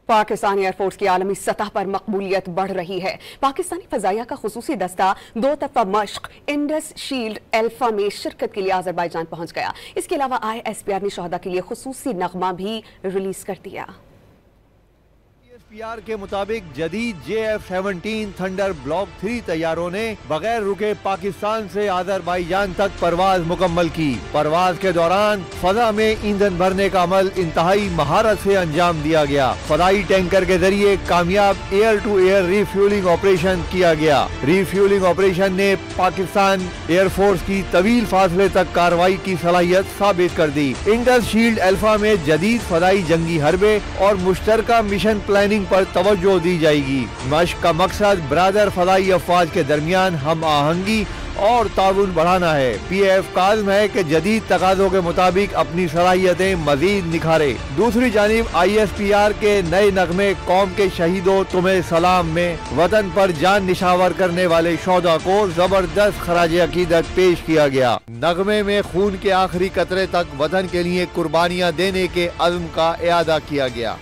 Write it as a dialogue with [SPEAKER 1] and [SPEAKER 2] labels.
[SPEAKER 1] Pakistani air force की आलमी सतह पर मकबूलियत बढ़ रही है। पाकिस्तानी फजाइया का खुसूसी दस्ता 2 तरफा मश्क इंडस शील्ड अल्फा में शिरकत के लिए अजरबैजान पहुंच गया। इसके अलावा ISPR ने शोहदा के लिए खुसूसी नगमा भी रिलीज कर दिया।
[SPEAKER 2] ISPR के मुताबिक जदीद JF-17 थंडर ब्लॉक 3 तैयारों ने बगैर रुके पाकिस्तान से अजरबैजान तक परवाज मुकम्मल की। परवाज के दौरान फजा में ईंधन भरने का अमल इंतहाई महारत से अंजाम दिया गया। फदाई टैंकर के जरिए कामयाब air to air refuelling operation किया गया। रिफ्यूलिंग ऑपरेशन ने पाकिस्तान एयरफोर्स की तवील फासले तक कार्रवाई की सलाहियत साबित कर दी। इंडस शील्ड अल्फा में जदीद फदाई जंगी हरबे और मुश्तरका मिशन प्लानिंग पर तवज्जो दी जाएगी। मश्क का मकसद बरादर फदाई अफवाज के दरमियान हम आहंगी और ताउन बढ़ाना है। PAF का आज़म है कि जदीद तकाज़ों के मुताबिक अपनी सलाहियतें मजीद निखारे। दूसरी जानिब ISPR के नए नगमे कौम के शहीदों तुम्हें सलाम में वतन पर जान निशावर करने वाले शोहदा को जबरदस्त खराज अकीदत पेश किया गया। नगमे में खून के आखिरी कतरे तक वतन के लिए कुर्बानियां देने के अज़्म का इआदा किया गया।